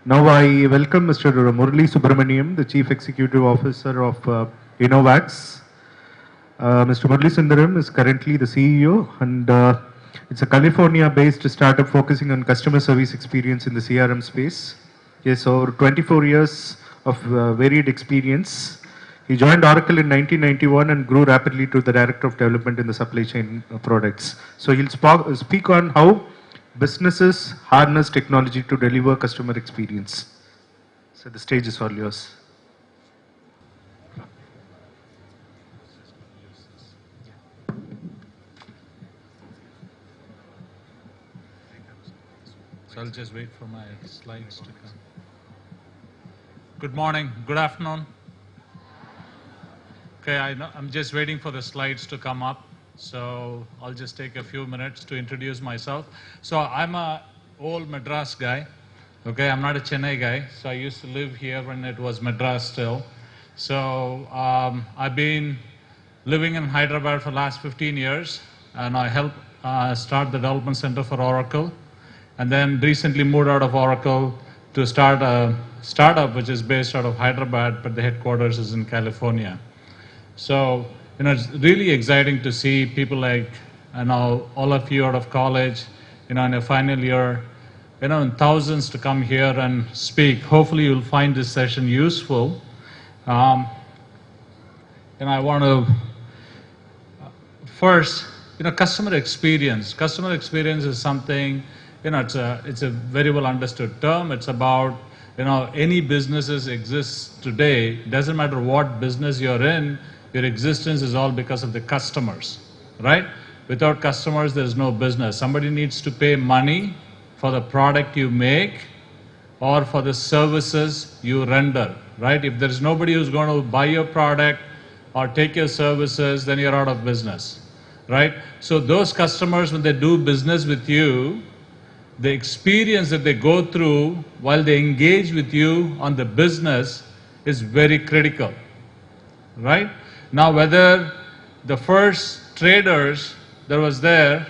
Now I welcome Mr. Murali Subramanian, the Chief Executive Officer of Innovacx. Mr. Murali Sundaram is currently the CEO, and it's a California-based startup focusing on customer service experience in the CRM space. He has over 24 years of varied experience. He joined Oracle in 1991 and grew rapidly to the Director of Development in the supply chain products. So he'll speak on how businesses harness technology to deliver customer experience. So the stage is all yours. So I'll just wait for my slides to come. Good morning, good afternoon. Okay, I'm just waiting for the slides to come up. So I'll just take a few minutes to introduce myself. So I'm a old Madras guy. Okay, I'm not a Chennai guy. So I used to live here when it was Madras still. So I've been living in Hyderabad for the last 15 years, and I helped start the development center for Oracle, and then recently moved out of Oracle to start a startup which is based out of Hyderabad, but the headquarters is in California. So it's really exciting to see people like, all of you out of college, in your final year, and thousands to come here and speak. Hopefully you'll find this session useful. And I want to, first, customer experience. Customer experience is something, it's a very well understood term. It's about, any businesses exist today. It doesn't matter what business you're in, your existence is all because of the customers, right? Without customers, there's no business. Somebody needs to pay money for the product you make or for the services you render, right? If there's nobody who's going to buy your product or take your services, then you're out of business, right? So those customers, when they do business with you, the experience that they go through while they engage with you on the business is very critical, right? Now, whether the first traders that was there,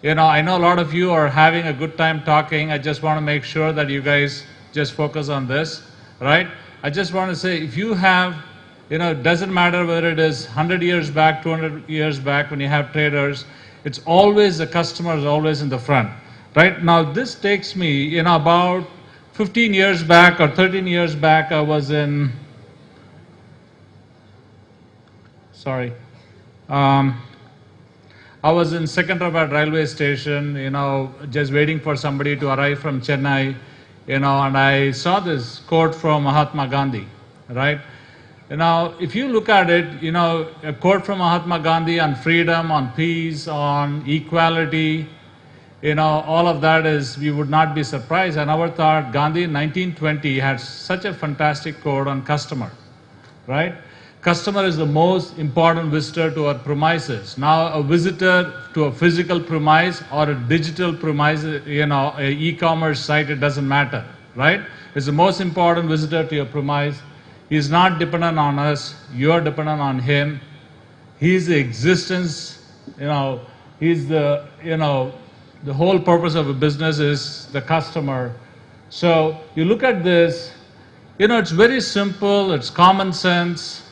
I know a lot of you are having a good time talking. I just want to make sure that you guys just focus on this, right? I just want to say, if you have, it doesn't matter whether it is 100 years back, 200 years back, when you have traders, it's always the customer is always in the front, right? Now, this takes me, about 15 years back or 13 years back, I was in, I was in Secunderabad railway station, just waiting for somebody to arrive from Chennai, and I saw this quote from Mahatma Gandhi, right? If you look at it, a quote from Mahatma Gandhi on freedom, on peace, on equality, all of that is, we would not be surprised. I never thought Gandhi in 1920 had such a fantastic quote on customer, right? Customer is the most important visitor to our premises. Now, a visitor to a physical premise or a digital premise, a e-commerce site, it doesn't matter, right? It's the most important visitor to your premise. He's not dependent on us. You're dependent on him. He's the existence, he's the, the whole purpose of a business is the customer. So you look at this, it's very simple. It's common sense.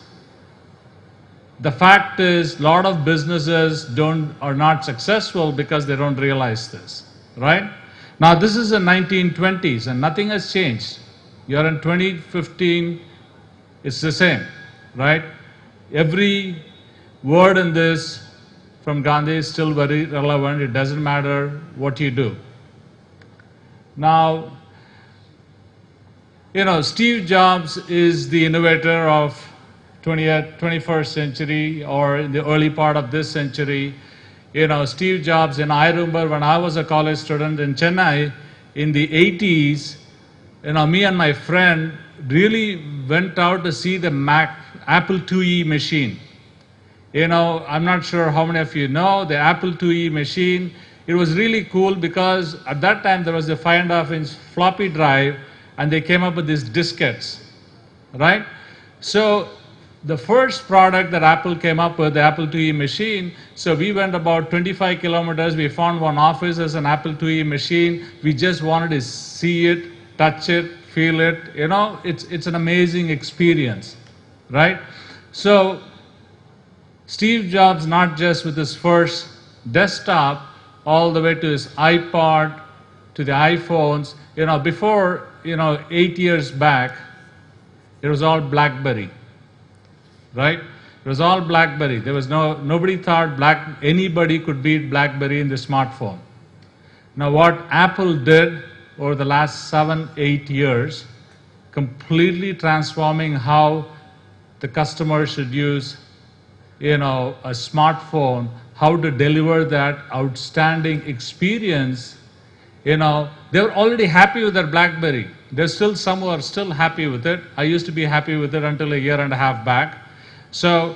The fact is, a lot of businesses are not successful because they don't realize this, right? Now, this is the 1920s and nothing has changed. You're in 2015, it's the same, right? Every word in this from Gandhi is still very relevant. It doesn't matter what you do. Now, Steve Jobs is the innovator of 21st century, or in the early part of this century. Steve Jobs, and I remember when I was a college student in Chennai in the 80s, me and my friend really went out to see the Apple IIe machine. I'm not sure how many of you know the Apple IIe machine. It was really cool because at that time there was a 5.5-inch floppy drive, and they came up with these diskettes, right? So the first product that Apple came up with, the Apple IIe machine, so we went about 25 kilometers. We found one office as an Apple IIe machine. We just wanted to see it. touch it, feel it. It's an amazing experience, right? So Steve Jobs, not just with his first desktop, all the way to his iPod, to the iPhones, before, 8 years back, it was all BlackBerry, right? It was all BlackBerry. There was nobody thought anybody could beat BlackBerry in the smartphone. Now what Apple did over the last 7, 8 years, completely transforming how the customer should use a smartphone, how to deliver that outstanding experience. They were already happy with their BlackBerry. There's still some who are still happy with it. I used to be happy with it until a year and a half back. So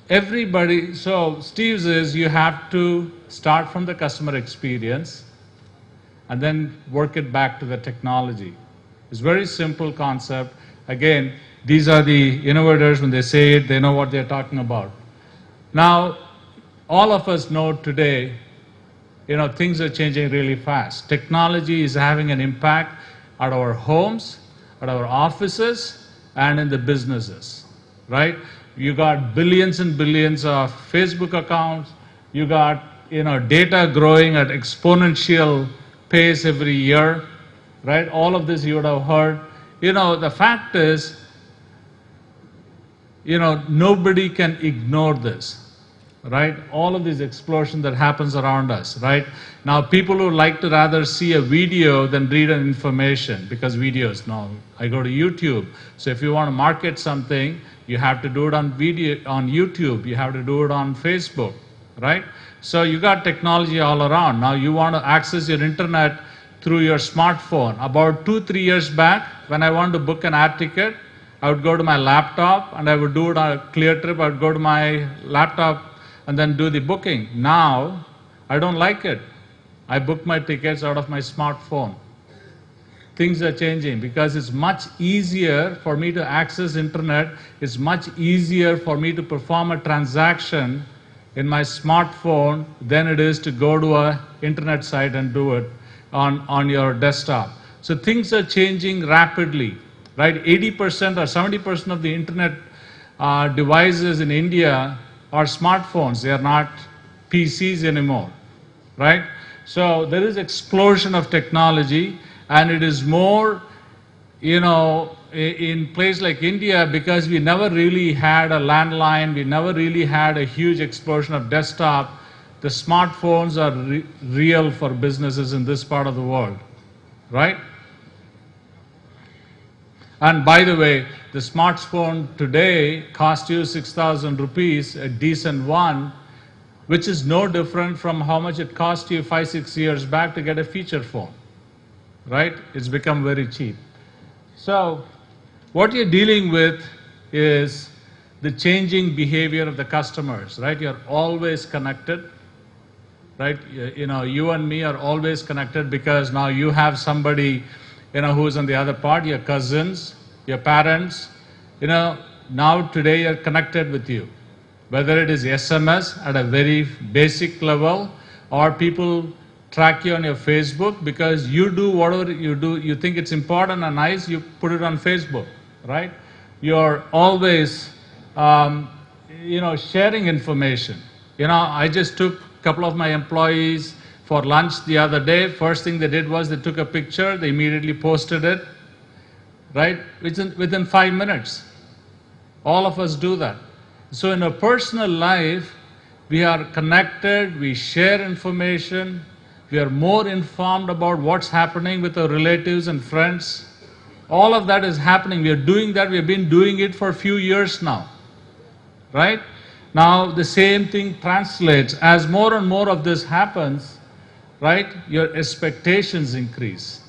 Steve's is you have to start from the customer experience and then work it back to the technology. It's a very simple concept. Again, these are the innovators. When they say it, they know what they're talking about. Now, all of us know today, things are changing really fast. Technology is having an impact at our homes, at our offices, and in the businesses, right? You got billions and billions of Facebook accounts. You got, data growing at exponential pace every year, right? All of this you would have heard. The fact is, nobody can ignore this, right? All of this explosion that happens around us, right? Now, people who like to rather see a video than read an information, because videos, now I go to YouTube. So if you want to market something, you have to do it on video, on YouTube. You have to do it on Facebook, right? So you got technology all around. Now you want to access your internet through your smartphone. About 2-3 years back, when I wanted to book an air ticket, I would go to my laptop and I would do it on a clear trip. I would go to my laptop and then do the booking. Now, I don't like it. I book my tickets out of my smartphone. Things are changing because it's much easier for me to access internet. It's much easier for me to perform a transaction in my smartphone than it is to go to an internet site and do it on your desktop. So things are changing rapidly, right? 80% or 70% of the internet devices in India are smartphones. They are not PCs anymore, right? So there is explosion of technology, and it is more, in place like India, because we never really had a landline, we never really had a huge explosion of desktop. The smartphones are real for businesses in this part of the world, right? And by the way, the smartphone today costs you 6,000 rupees, a decent one, which is no different from how much it cost you 5-6 years back to get a feature phone, right? It's become very cheap. So what you're dealing with is the changing behavior of the customers, right? You're always connected, right? You and me are always connected because now you have somebody, who's on the other part, your cousins, your parents, now today you're connected with you. Whether it is SMS at a very basic level, or people track you on your Facebook because you do whatever you do, you think it's important and nice, you put it on Facebook, right? You're always, sharing information. I just took a couple of my employees for lunch the other day. First thing they did was they took a picture, they immediately posted it, right? Within 5 minutes. All of us do that. So in a personal life, we are connected, we share information, we are more informed about what's happening with our relatives and friends. All of that is happening. We are doing that. We have been doing it for a few years now, right? Now the same thing translates. As more and more of this happens, right, your expectations increase,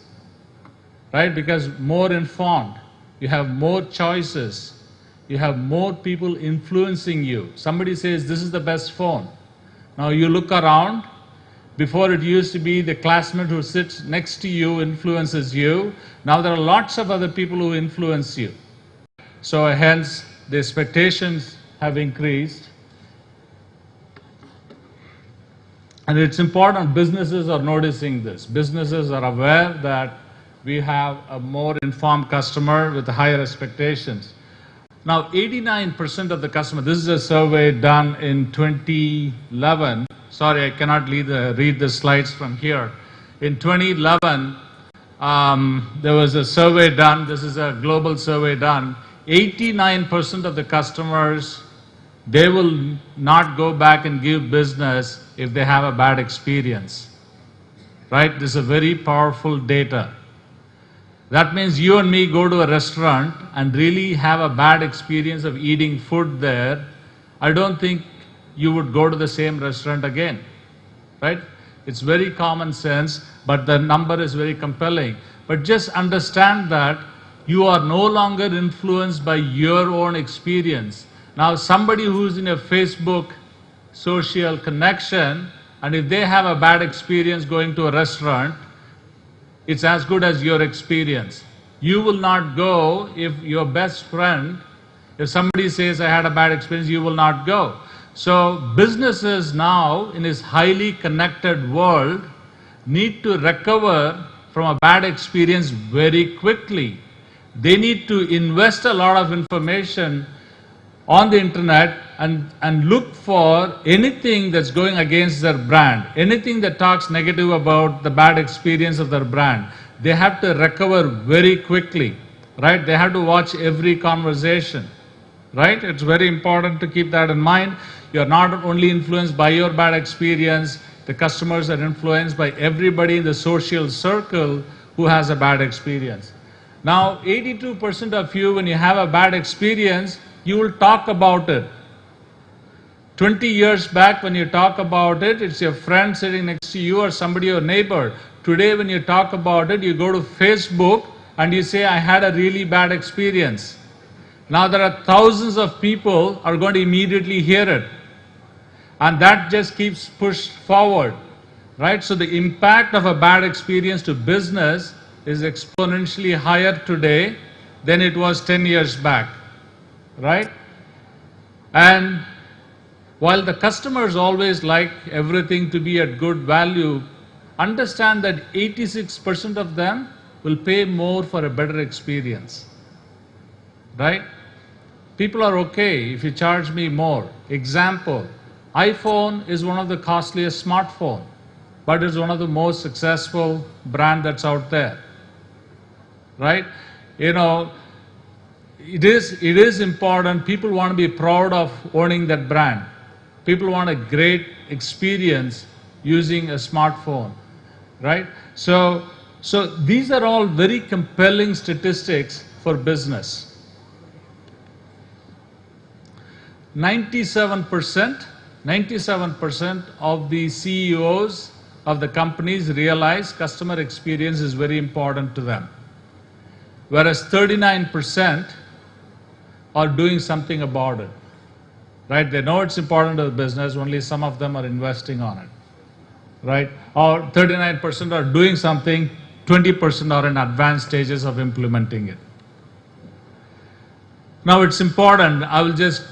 right? Because more informed, you have more choices, you have more people influencing you. Somebody says, this is the best phone. Now you look around. Before it used to be the classmate who sits next to you influences you. Now there are lots of other people who influence you. So hence the expectations have increased. And it's important, businesses are noticing this. Businesses are aware that we have a more informed customer with higher expectations. Now, 89% of the customer, this is a survey done in 2011. Sorry, I cannot read the slides from here. In 2011, there was a survey done. This is a global survey done. 89% of the customers, they will not go back and give business if they have a bad experience. Right? This is a very powerful data. That means you and me go to a restaurant and really have a bad experience of eating food there. I don't think you would go to the same restaurant again, right? It's very common sense, but the number is very compelling. But just understand that you are no longer influenced by your own experience. Now, somebody who's in a Facebook social connection, and if they have a bad experience going to a restaurant, it's as good as your experience. You will not go if your best friend, if somebody says, I had a bad experience, you will not go. So businesses now, in this highly connected world, need to recover from a bad experience very quickly. They need to invest a lot of information on the internet and look for anything that's going against their brand, anything that talks negative about the bad experience of their brand. They have to recover very quickly, right? They have to watch every conversation, right? It's very important to keep that in mind. You're not only influenced by your bad experience, the customers are influenced by everybody in the social circle who has a bad experience. Now, 82% of you, when you have a bad experience, you will talk about it. 20 years back, when you talk about it, it's your friend sitting next to you or somebody, your neighbor. Today, when you talk about it, you go to Facebook and you say, I had a really bad experience. Now, there are thousands of people are going to immediately hear it. And that just keeps pushed forward, right? So the impact of a bad experience to business is exponentially higher today than it was 10 years back, right? And while the customers always like everything to be at good value, understand that 86% of them will pay more for a better experience, right? People are okay if you charge me more. Example, iPhone is one of the costliest smartphone, but it's one of the most successful brand that's out there, right? You know, it is important. People want to be proud of owning that brand. People want a great experience using a smartphone, right? So these are all very compelling statistics for business. 97% of the CEOs of the companies realize customer experience is very important to them, whereas 39% are doing something about it. Right? They know it's important to the business, only some of them are investing on it. Right? Or 39% are doing something, 20% are in advanced stages of implementing it. Now it's important, I will just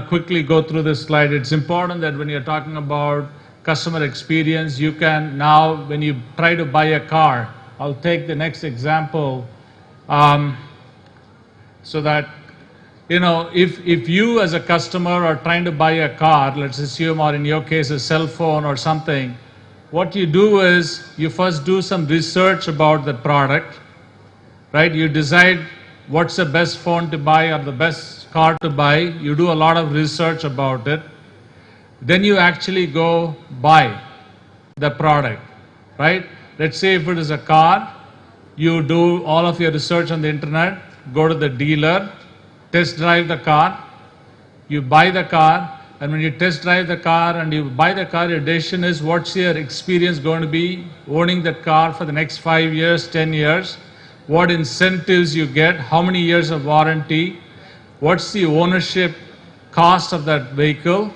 quickly go through this slide. It's important that when you're talking about customer experience, you can now, when you try to buy a car, I'll take the next example, so that if you as a customer are trying to buy a car, let's assume, or in your case a cell phone or something, what you do is you first do some research about the product, right? You decide what's the best phone to buy or the best car to buy. You do a lot of research about it. Then you actually go buy the product, right? Let's say if it is a car, you do all of your research on the internet, go to the dealer, test drive the car, you buy the car, and when you test drive the car and you buy the car, your decision is what's your experience going to be owning that car for the next 5 years, 10 years, what incentives you get, how many years of warranty, what's the ownership cost of that vehicle,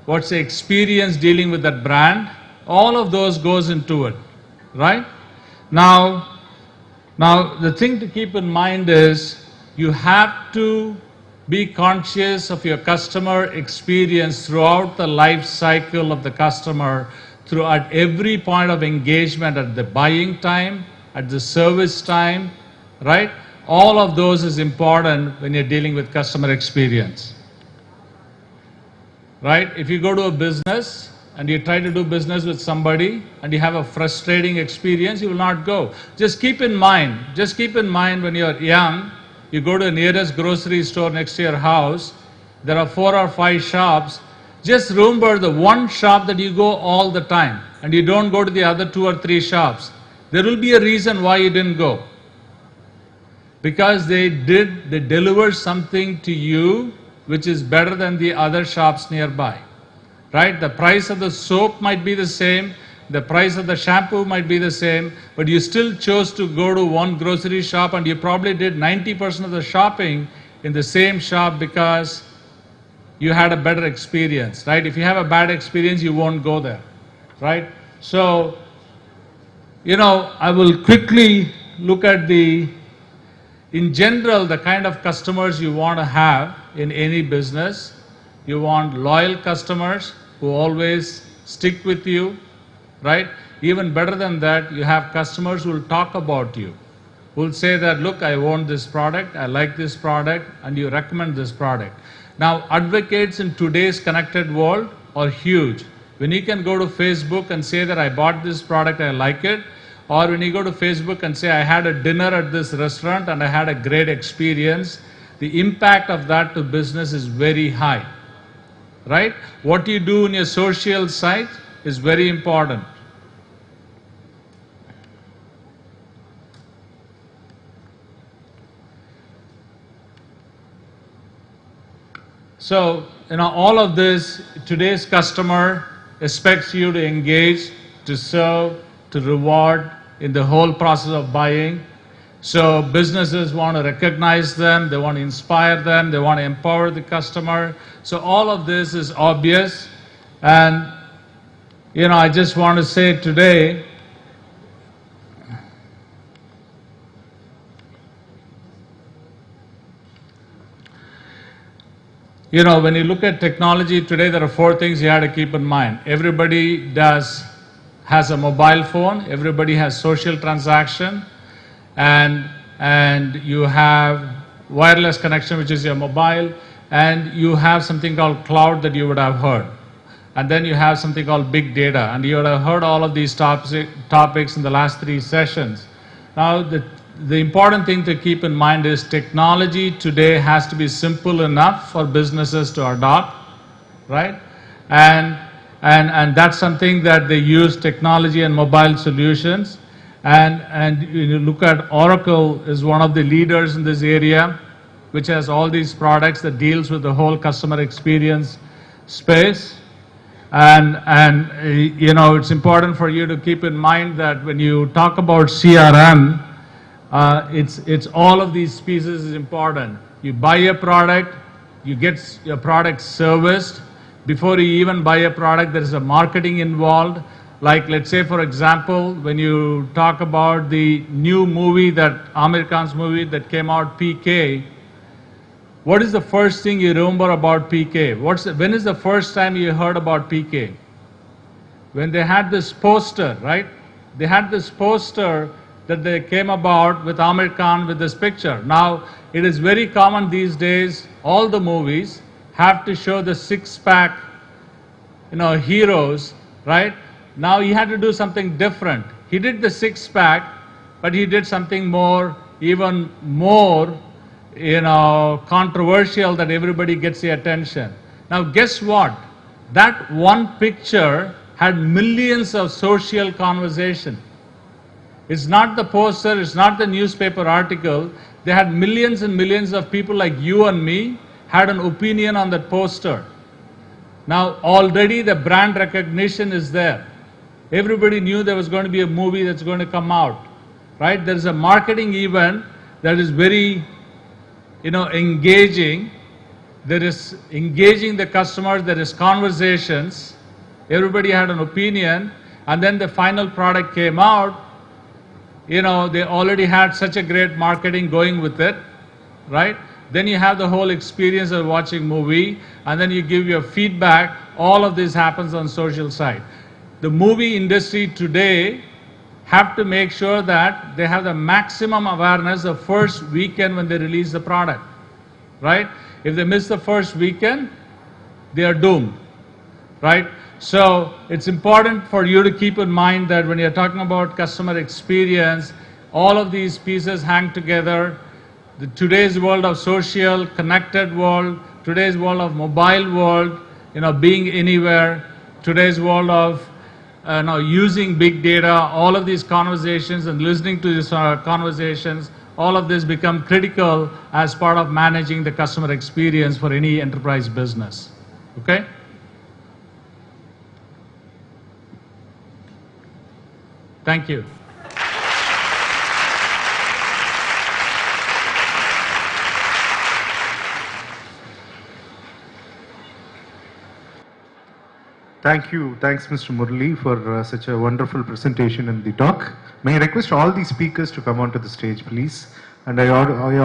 what's the experience dealing with that brand, all of those goes into it, right? Now the thing to keep in mind is you have to be conscious of your customer experience throughout the life cycle of the customer, throughout every point of engagement, at the buying time, at the service time, right? All of those is important when you're dealing with customer experience, right? If you go to a business and you try to do business with somebody and you have a frustrating experience, you will not go. Just keep in mind when you're young, you go to the nearest grocery store next to your house, there are 4 or 5 shops. Just remember the one shop that you go all the time and you don't go to the other 2 or 3 shops. There will be a reason why you didn't go. Because they delivered something to you which is better than the other shops nearby. Right? The price of the soap might be the same, the price of the shampoo might be the same, but you still chose to go to one grocery shop and you probably did 90% of the shopping in the same shop because you had a better experience, right? If you have a bad experience, you won't go there, right? So, I will quickly look at in general, the kind of customers you want to have in any business. You want loyal customers who always stick with you, right? Even better than that, you have customers who will talk about you, who will say that, look, I want this product, I like this product, and you recommend this product. Now, advocates in today's connected world are huge. When you can go to Facebook and say that I bought this product, I like it, or when you go to Facebook and say I had a dinner at this restaurant and I had a great experience, the impact of that to business is very high. Right? What you do in your social site is very important. So, all of this, today's customer expects you to engage, to serve, to reward in the whole process of buying. So businesses want to recognize them, they want to inspire them, they want to empower the customer. So all of this is obvious. And, I just want to say today, when you look at technology today, there are 4 things you have to keep in mind. Everybody has a mobile phone, everybody has social transaction, and you have wireless connection, which is your mobile, and you have something called cloud that you would have heard. And then you have something called big data, and you would have heard all of these topics in the last 3 sessions. Now, the important thing to keep in mind is technology today has to be simple enough for businesses to adopt, right? And that's something that they use technology and mobile solutions. And you look at Oracle is one of the leaders in this area, which has all these products that deals with the whole customer experience space. And it's important for you to keep in mind that when you talk about CRM, it's all of these pieces is important. You buy a product, you get your product serviced. Before you even buy a product, there is a marketing involved. Like, let's say, for example, when you talk about the new movie, that Amir Khan's movie that came out, PK, what is the first thing you remember about PK? When is the first time you heard about PK? When they had this poster, right? They had this poster that they came about with Amir Khan with this picture. Now, it is very common these days, all the movies have to show the six-pack, heroes, right? Now he had to do something different. He did the six-pack, but he did something even more, controversial that everybody gets the attention. Now guess what? That one picture had millions of social conversation. It's not the poster, it's not the newspaper article. They had millions and millions of people like you and me had an opinion on that poster. Now already the brand recognition is there. Everybody knew there was going to be a movie that's going to come out, right? There is a marketing event that is very, engaging. There is engaging the customers, there is conversations. Everybody had an opinion, and then the final product came out. They already had such a great marketing going with it, right? Then you have the whole experience of watching movie, and then you give your feedback. All of this happens on social side. The movie industry today have to make sure that they have the maximum awareness the first weekend when they release the product, right? If they miss the first weekend, they are doomed, right? So it's important for you to keep in mind that when you're talking about customer experience, all of these pieces hang together. Today's world of social, connected world, today's world of mobile world, being anywhere, today's world of using big data, all of these conversations and listening to these conversations, all of this become critical as part of managing the customer experience for any enterprise business. Okay? Thank you. Thank you. Thanks, Mr. Murali, for such a wonderful presentation and the talk. May I request all the speakers to come onto the stage, please? And I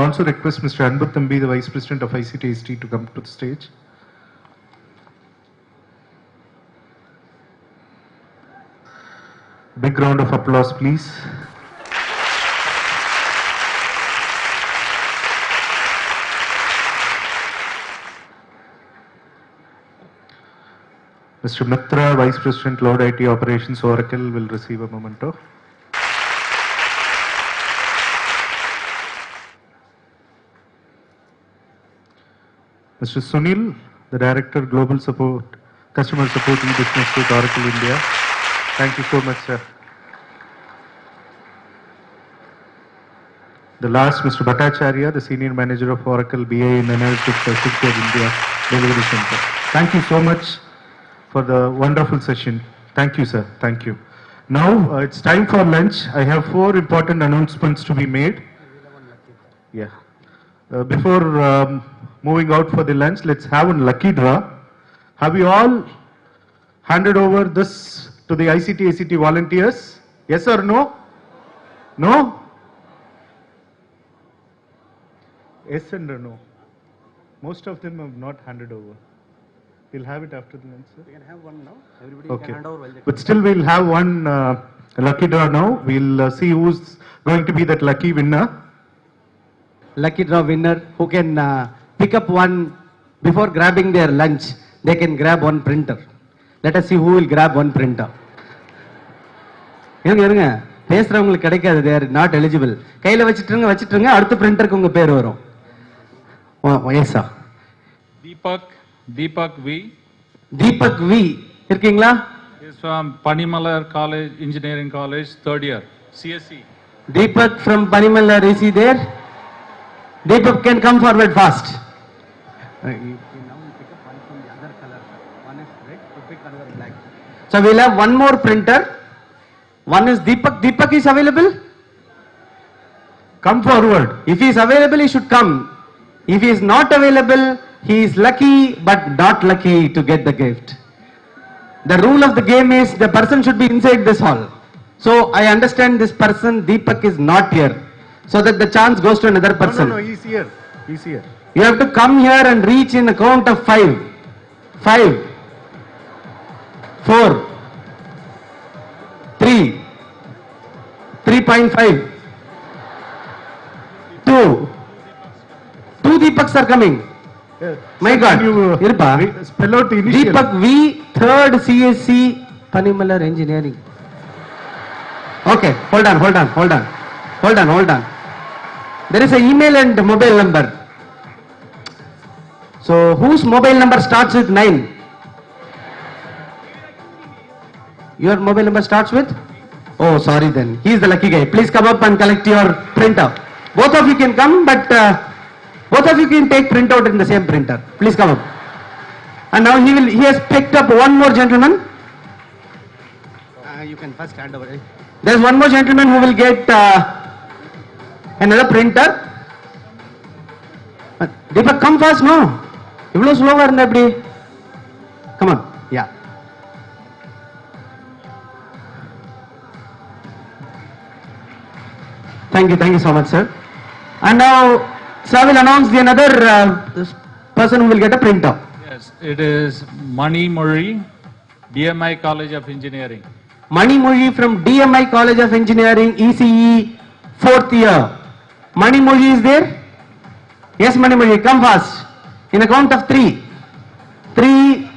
also request Mr. Anbuthambi, the Vice President of ICT, to come to the stage. Big round of applause, please. Mr. Mitra, Vice President, Cloud IT Operations, Oracle, will receive a memento. Mr. Sunil, the Director, Global Support, Customer Support E-Business with Oracle India. Thank you so much, sir. The last, Mr. Bhattacharya, the Senior Manager of Oracle BA in Analytics Sector India Delivery Center. Thank you so much for the wonderful session. Thank you, sir. Thank you. Now it's time for lunch. I have 4 important announcements to be made. Yeah. Before moving out for the lunch, let's have a lucky draw. Have you all handed over this to the ICT ACT volunteers? Yes or no? No? Yes and no. Most of them have not handed over. We'll have it after the lunch, sir. We can have one now. Everybody Okay. can hand over while they But still we'll have one lucky draw now. We'll see who's going to be that lucky winner. lucky draw winner who can pick up one before grabbing their lunch. They can grab one printer. Let us see who will grab one printer. இருங்க பேசுறவங்களுக்கு கிடைக்காது, they are not eligible. கையில வச்சிட்டுருங்க அடுத்த பிரிண்டருக்கு உங்க பேர் வரும். Yes sir. Deepak V. Deepak V இருக்கீங்களா? Is from Panimalar College, Engineering College, 3rd year, CSE. Deepak from Panimalar, is he there? Deepak can come forward fast. So we'll have one more printer. One is Deepak. Deepak is available? Come forward. If he is available, he should come. If he is not available, he is lucky but not lucky to get the gift. The rule of the game is the person should be inside this hall. So I understand this person, Deepak, is not here. So that the chance goes to another person. No, he's here. He's here. You have to come here and reach in a count of 5. 5, 4, 3, 3.5, 2. 2 Deepaks are coming. Yes. My God. Irpa, spell out the initial. Deepak V, 3rd CSC, Panimalar Engineering. Okay, hold on. There is an email and mobile number. So, whose mobile number starts with 9? Your mobile number starts with? Oh, sorry then. He is the lucky guy. Please come up and collect your printer. Both of you can come, but both of you can take printout in the same printer. Please come up. And now he has picked up one more gentleman. You can first hand over. There's one more gentleman who will get another printer. Deepak, come fast, no? Ivlo slower than everybody. Come on, yeah. Thank you so much, sir. And now, sir will announce the another person who will get a printer. Yes, it is Mani Murali, DMI College of Engineering. Mani Moji from DMI College of Engineering, ECE, 4th year. Mani Moji is there? Yes, Mani Moji, come fast. In a count of 3. 3,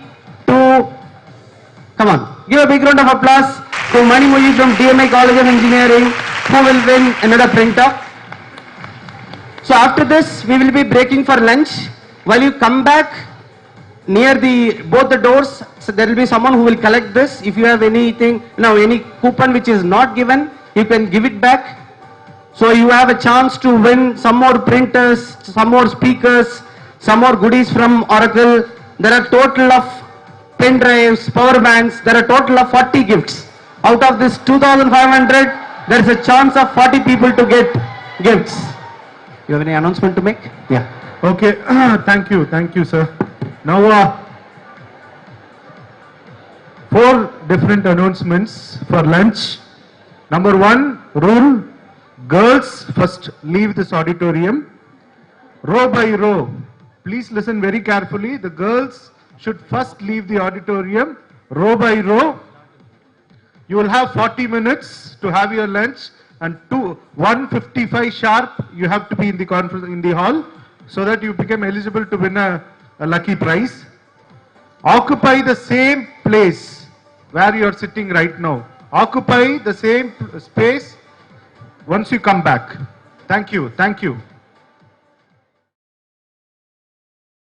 2, come on. Give a big round of applause to Mani Moji from DMI College of Engineering, who will win another printer. So after this, we will be breaking for lunch. While you come back, near both the doors, so there will be someone who will collect this. If you have anything, any coupon which is not given, you can give it back. So you have a chance to win some more printers, some more speakers, some more goodies from Oracle. There are total of pen drives, power banks. There are total of 40 gifts. Out of this 2,500, there is a chance of 40 people to get gifts. You have any announcement to make? Yeah. Okay, thank you, sir. Now, 4 different announcements for lunch. Number 1, rule: girls first leave this auditorium. Row by row, please listen very carefully. The girls should first leave the auditorium, row by row. You will have 40 minutes to have your lunch, and 1:55 sharp, you have to be in the conference in the hall, so that you become eligible to win a lucky prize. Occupy the same place where you are sitting right now. Occupy the same space once you come back. Thank you.